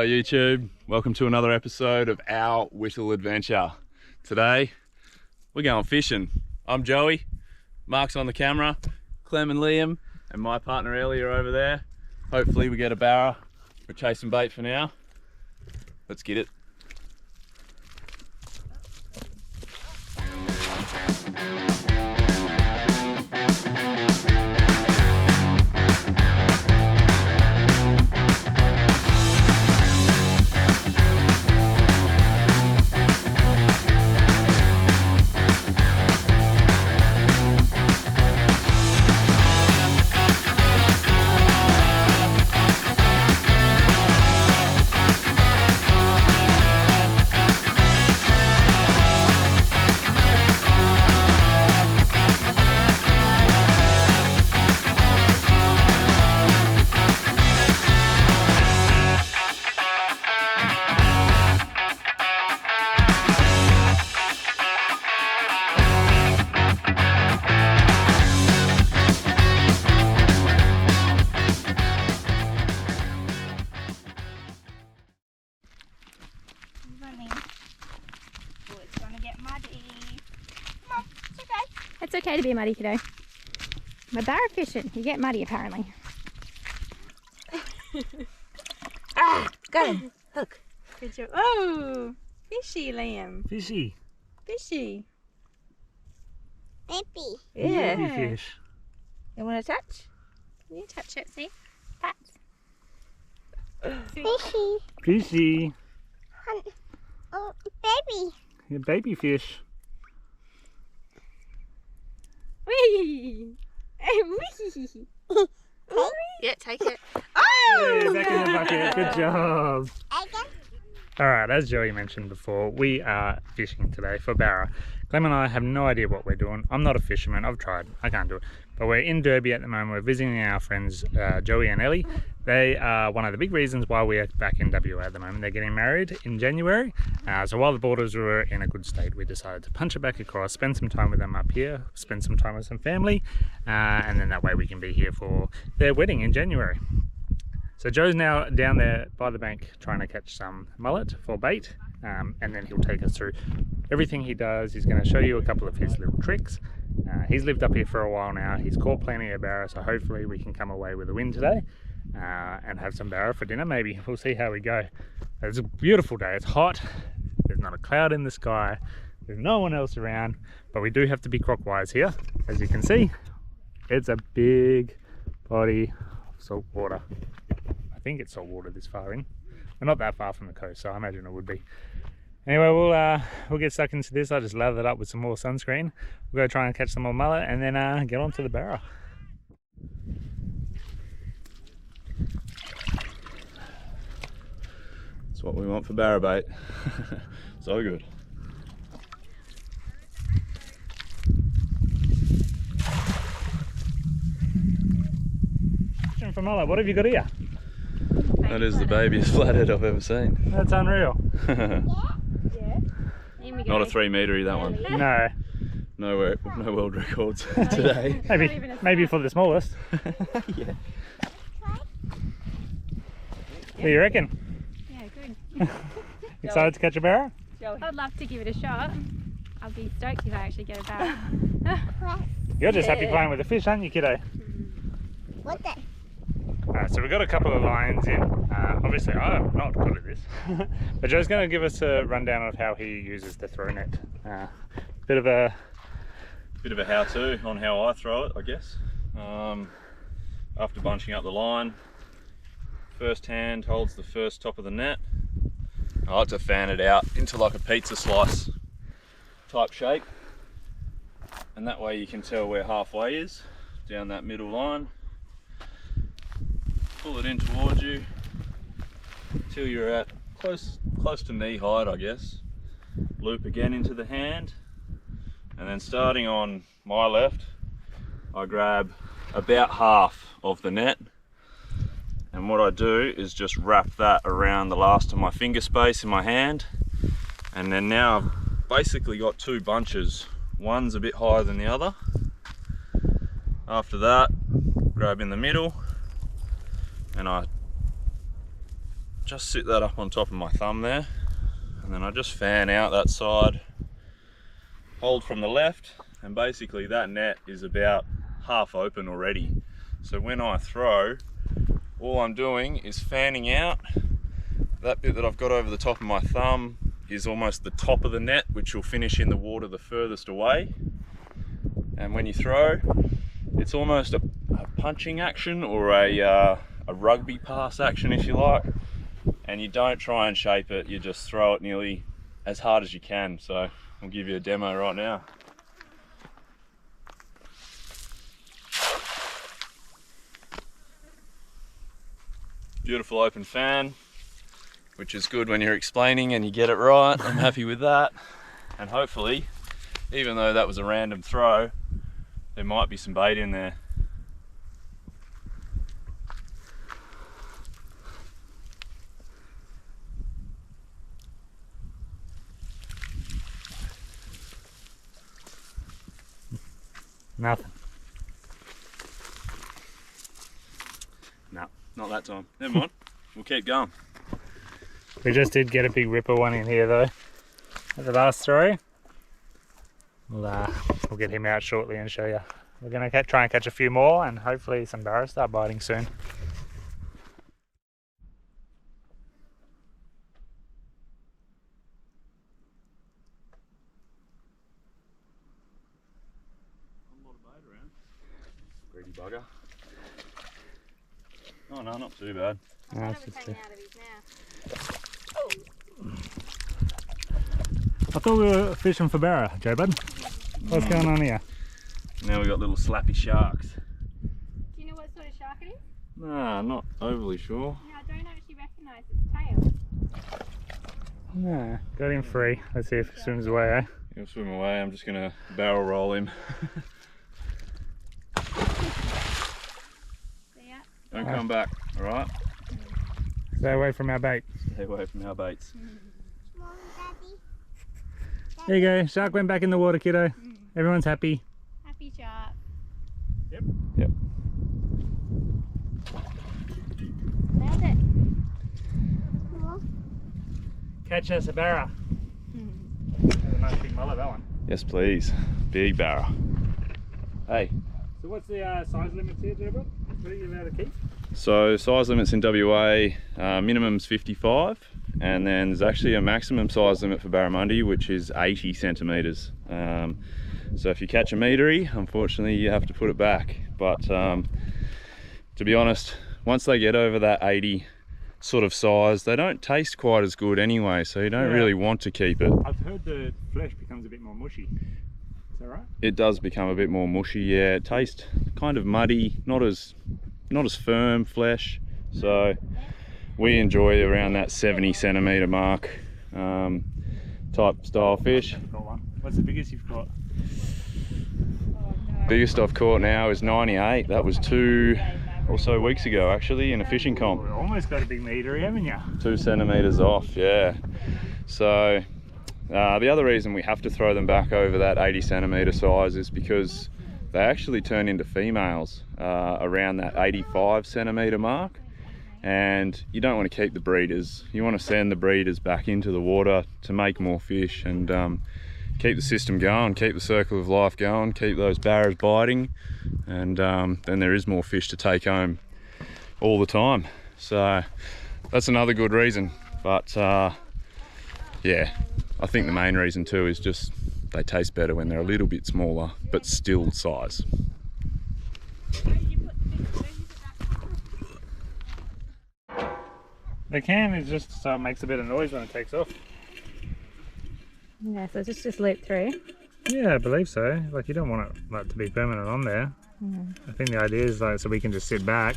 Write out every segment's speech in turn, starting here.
G'day YouTube, welcome to another episode of our Whittle Adventure. Today we're going fishing. I'm Joey, Mark's on the camera, Clem and Liam and my partner Ellie are over there. Hopefully we get a barra. We're chasing bait for now. Let's get it. It's okay to be muddy, kiddo. We're barra fishing. You get muddy apparently. Got him. Hook. Good job. Oh, fishy, Liam. Fishy. Fishy. Baby. Yeah. Baby fish. You want to touch? You touch it, see? Pat. Fishy. Fishy. Oh, baby. Yeah, baby fish. Wee. Wee. Yeah, take it. Yeah, back in the bucket. Good job. Alright, as Joey mentioned before, we are fishing today for barra. Clem and I have no idea what we're doing. I'm not a fisherman. I've tried. I can't do it. But we're in Derby at the moment. We're visiting our friends Joey and Elle. They are one of the big reasons why we're back in WA at the moment. They're getting married in January. So while the borders were in a good state, we decided to punch it back across, spend some time with them up here, spend some time with some family, and then that way we can be here for their wedding in January. So Joe's now down there by the bank trying to catch some mullet for bait, and then he'll take us through everything he does. He's going to show you a couple of his little tricks. He's lived up here for a while now. He's caught plenty of barra, so hopefully we can come away with a win today and have some barra for dinner maybe. We'll see how we go. It's a beautiful day. It's hot. There's not a cloud in the sky. There's no one else around, but we do have to be clockwise here. As you can see, it's a big body of salt water. I think it's salt water this far in. We're not that far from the coast, so I imagine it would be. Anyway, we'll get stuck into this. I just lathered up with some more sunscreen. We'll go try and catch some more mullet and then get on to the barra. That's what we want for barra bait. So good. Fishing for mullet, what have you got here? That is the babiest flathead I've ever seen. That's unreal. Not a 3 metre that one. No. No world records today. Maybe for the smallest. Yeah. What do you reckon? Yeah, good. Excited to catch a barra? I'd love to give it a shot. I'll be stoked if I actually get a barra. You're just happy playing with the fish, aren't you, kiddo? What the? So we've got a couple of lines in. Obviously I'm not good at this, but Joe's going to give us a rundown of how he uses the throw net. Bit of a how-to on how I throw it, I guess. After bunching up the line, first hand holds the first top of the net. I like to fan it out into like a pizza slice type shape, and that way you can tell where halfway is down that middle line. Pull it in towards you till you're at close to knee height, I guess. Loop again into the hand, and then starting on my left, I grab about half of the net, and what I do is just wrap that around the last of my finger space in my hand, and then now I've basically got two bunches. One's a bit higher than the other. After that, grab in the middle and I just sit that up on top of my thumb there, and then I just fan out that side, hold from the left, and basically that net is about half open already. So when I throw, all I'm doing is fanning out. That bit that I've got over the top of my thumb is almost the top of the net, which will finish in the water the furthest away. And when you throw, it's almost a punching action, or a rugby pass action if you like. And you don't try and shape it, you just throw it nearly as hard as you can. So I'll give you a demo right now. Beautiful open fan, which is good when you're explaining and you get it right. I'm happy with that. And hopefully, even though that was a random throw, there might be some bait in there. Nothing. No, not that time. Never mind. We'll keep going. We just did get a big ripper one in here though at the last throw. We'll get him out shortly and show you. We're going to try and catch a few more, and hopefully some barra start biting soon. Greedy bugger. Oh no, not too bad. I thought it was hanging out of his mouth. I thought we were fishing for barra, Joe Bud. What's going on here? Now we got little slappy sharks. Do you know what sort of shark it is? Nah, not overly sure. No, I don't actually recognise its tail. No, got him free. Let's see if he swims away, eh? He'll swim away. I'm just gonna barrel roll him. See ya. Don't come back, alright? Stay away from our bait. Stay away from our baits. There you go, shark went back in the water, kiddo. Everyone's happy. Happy shark. Yep. Yep. Nailed it. Catch us a barra. That's a nice big mullet, that one. Yes, please. Big barra. Hey. So what's the size limits here, Joe Bud? What are you allowed to keep? So size limits in WA, minimum's 55, and then there's actually a maximum size limit for barramundi, which is 80 centimetres. So if you catch a meatery, unfortunately you have to put it back. But to be honest, once they get over that 80 sort of size, they don't taste quite as good anyway, so you don't really want to keep it. I've heard the flesh becomes a bit more mushy. Is that right? It does become a bit more mushy, yeah. It tastes kind of muddy, not as firm flesh. So we enjoy around that 70 centimetre mark type style fish. Got one. What's the biggest you've caught? Biggest I've caught now is 98. That was 2 or so weeks ago actually in a fishing comp. We've almost got a big meatery, haven't you? 2 centimetres off, yeah. So the other reason we have to throw them back over that 80 centimetre size is because they actually turn into females around that 85 centimetre mark, and you don't want to keep the breeders. You want to send the breeders back into the water to make more fish and keep the system going, keep the circle of life going, keep those barras biting, and then there is more fish to take home all the time. So that's another good reason. But yeah, I think the main reason too is just they taste better when they're a little bit smaller, but still size. The can is just so it makes a bit of noise when it takes off. Yeah, so it's just loop through. Yeah, I believe so. Like, you don't want it like to be permanent on there. I think the idea is like so we can just sit back,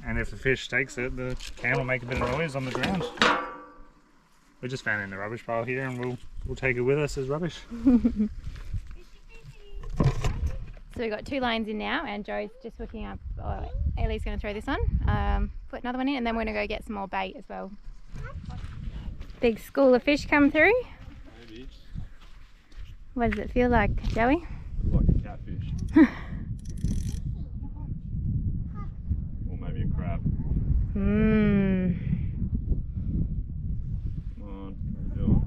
and if the fish takes it, the can will make a bit of noise on the ground. We're just found in the rubbish pile here, and we'll take it with us as rubbish. So we've got 2 lines in now, and Joe's just hooking up. Ellie's going to throw this one, put another one in, and then we're going to go get some more bait as well. Big school of fish come through. Maybe. What does it feel like, Joey? Like a catfish. Or maybe a crab. Mmm. Come on, do it.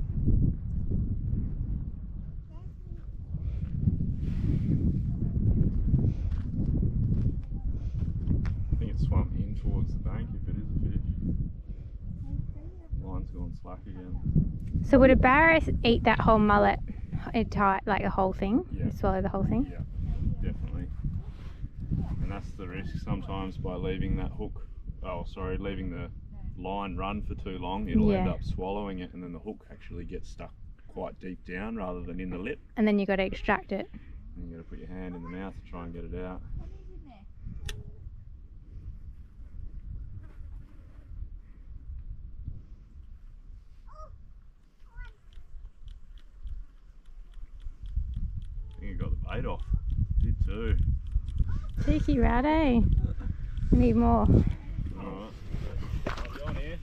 I think it swam in towards the bank if it is a fish. Line's gone slack again. So would a barra eat that whole mullet tight, like the whole thing? Yeah. Swallow the whole thing? Yeah, definitely. And that's the risk sometimes by leaving that hook, leaving the line run for too long, it'll end Yeah. up swallowing it, and then the hook actually gets stuck quite deep down rather than in the lip. And then you got to extract it. And you got to put your hand in the mouth to try and get it out. I think you got the bait off. Did too. Cheeky rat, eh? We need more. Alright. Got on here.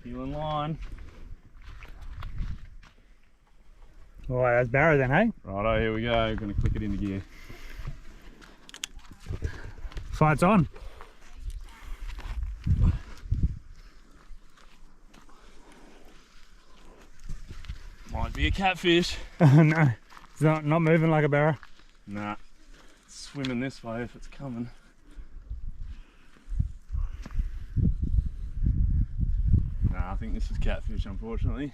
You in line. Alright, that's Barra then, hey? Righto, here we go. Gonna click it into gear. Fight's on. Might be a catfish. No, it's not moving like a Barra. Nah. It's swimming this way if it's coming. Nah, I think this is catfish, unfortunately.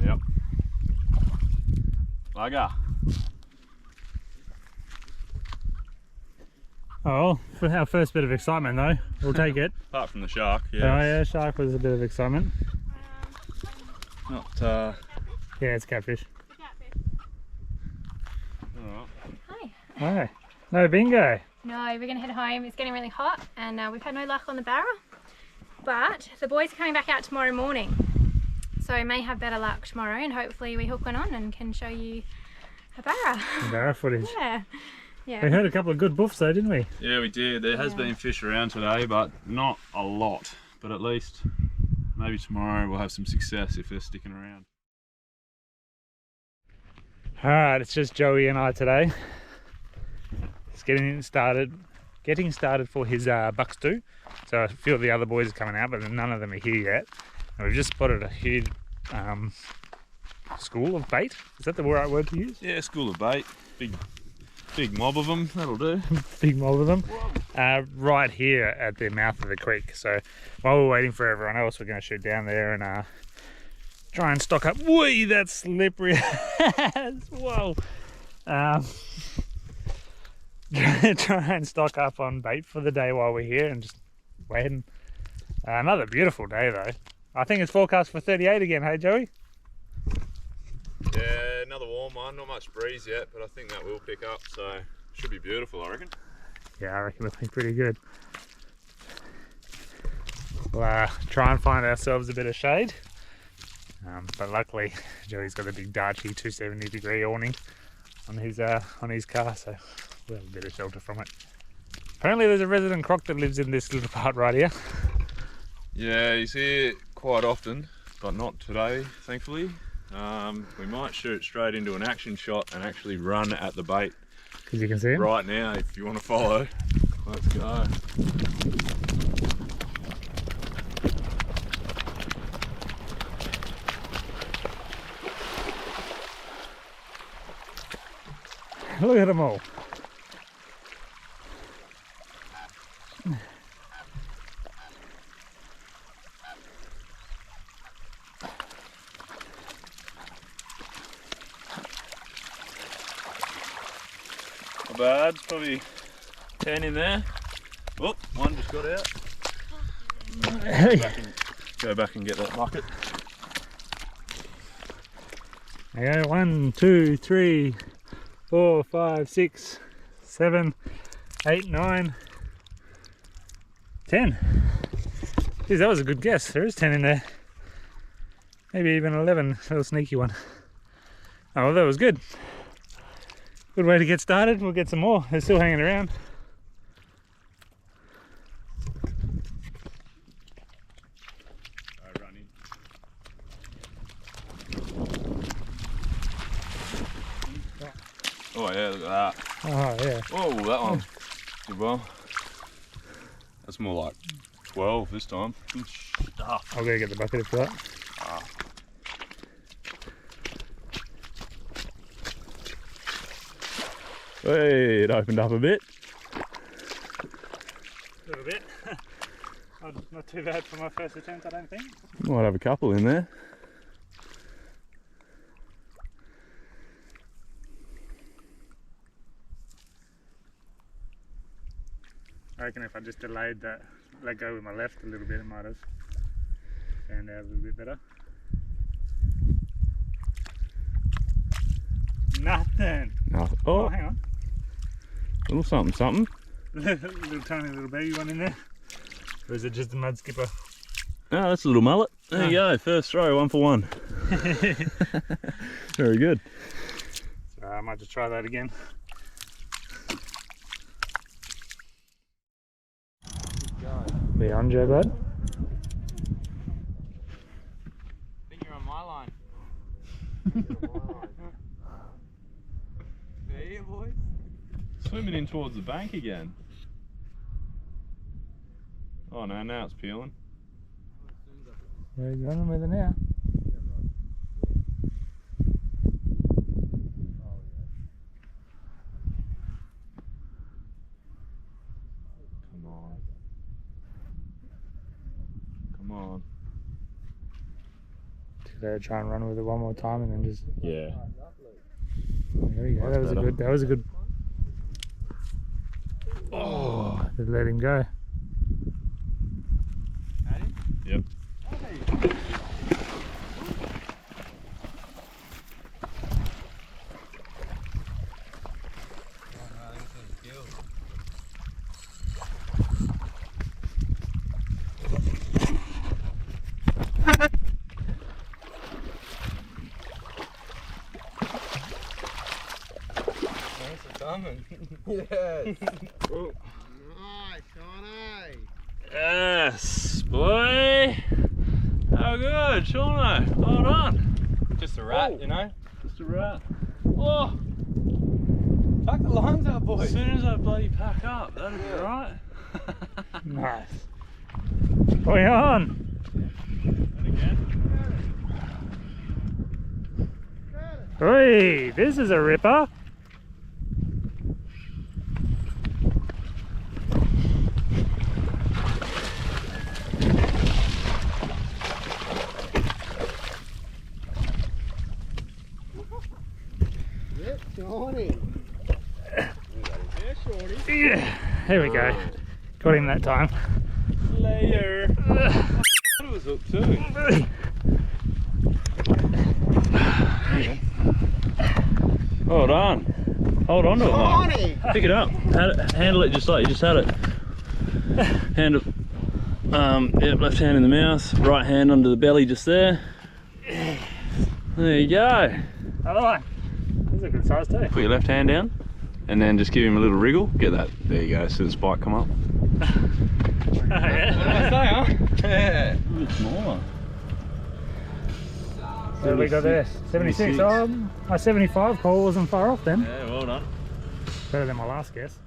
Yep. Lugger. Oh, for our first bit of excitement though, we'll take it. Apart from the shark, Oh yeah. yeah, shark was a bit of excitement. Not, Yeah, it's catfish. alright. Alright, no bingo. No, we're going to head home. It's getting really hot and we've had no luck on the barra. But the boys are coming back out tomorrow morning. So we may have better luck tomorrow and hopefully we hook one on and can show you a barra. Barra footage. Yeah. Yeah. We heard a couple of good buffs though, didn't we? Yeah, we did. There has been fish around today, but not a lot. But at least maybe tomorrow we'll have some success if they're sticking around. Alright, it's just Joey and I today. It's getting started for his buck stew. So a few of the other boys are coming out, but none of them are here yet. And we've just spotted a huge school of bait. Is that the right word to use? Yeah, school of bait. Big mob of them, that'll do. Big mob of them. Right here at the mouth of the creek. So while we're waiting for everyone else, we're going to shoot down there and try and stock up. Whee, that's slippery. Whoa. Try and stock up on bait for the day while we're here and just waiting. Another beautiful day though. I think it's forecast for 38 again, hey Joey? Yeah, another warm one. Not much breeze yet, but I think that will pick up, so should be beautiful, I reckon. Yeah, I reckon it'll be pretty good. We'll try and find ourselves a bit of shade. But luckily, Joey's got a big Darchie 270-degree awning on his car, so we'll have a bit of shelter from it. Apparently there's a resident croc that lives in this little part right here. Yeah, you see it quite often, but not today, thankfully. We might shoot straight into an action shot and actually run at the bait. Because you can see him? Right now, if you want to follow. Let's go. Look at them all. Not bad, it's probably 10 in there. Oh, one just got out. Go back and get that bucket. There you go, 1, 2, 3, 4, 5, 6, 7, 8, 9, 10. Geez, that was a good guess. There is 10 in there. Maybe even 11. A little sneaky one. Oh, well, that was good. Good way to get started. We'll get some more. They're still hanging around. Oh yeah, look at that. Oh, yeah. Whoa, that one. Good well. That's more like 12 this time. Good stuff. I'll go get the bucket if you like. Hey, it opened up a bit. A little bit. Not too bad for my first attempt, I don't think. Might have a couple in there. I reckon if I just delayed that, let go with my left a little bit, it might have fanned out a little bit better. Nothing! No. Oh, Oh, hang on. little something, something. Little tiny little baby one in there. Or is it just a mud skipper? Oh, that's a little mullet. There you go, first throw, 1 for 1. Very good. So I might just try that again. Be on, Joe, bud. I think you're on my line. There you boys. Swimming in towards the bank again. Oh no, now it's peeling. Where are you running with it now? Come on. Come on. Today, try and run with it one more time and then just. Yeah. There we go. That's better. That was a good. Oh, just let him go. Yep. Yes. Nice, Shauno. Yes, boy. How good, Shauno. Hold on. Just a rat, you know. Just a rat. Oh, Pack the lines out, as boys. soon as I bloody pack up, that'll be right. Nice. Going on. And again. Hey, this is a ripper. Yep, Shauny. Yeah, Shorty. Yeah, there we go. Got him that time. Layer. It was hooked too. Hold on. Hold on to it, Mark. Shauny. Pick it up. Handle it just like you just had it. Handle. Yep, left hand in the mouth, right hand under the belly just there. There you go. Oh, this is a good size too. Put your left hand down and then just give him a little wriggle. Get that. There you go. See the spike come up. Oh, yeah. What did I say, huh? Yeah. A little smaller. So we got there. 76. 76. Oh, my 75 call wasn't far off then. Yeah, well done. Better than my last guess.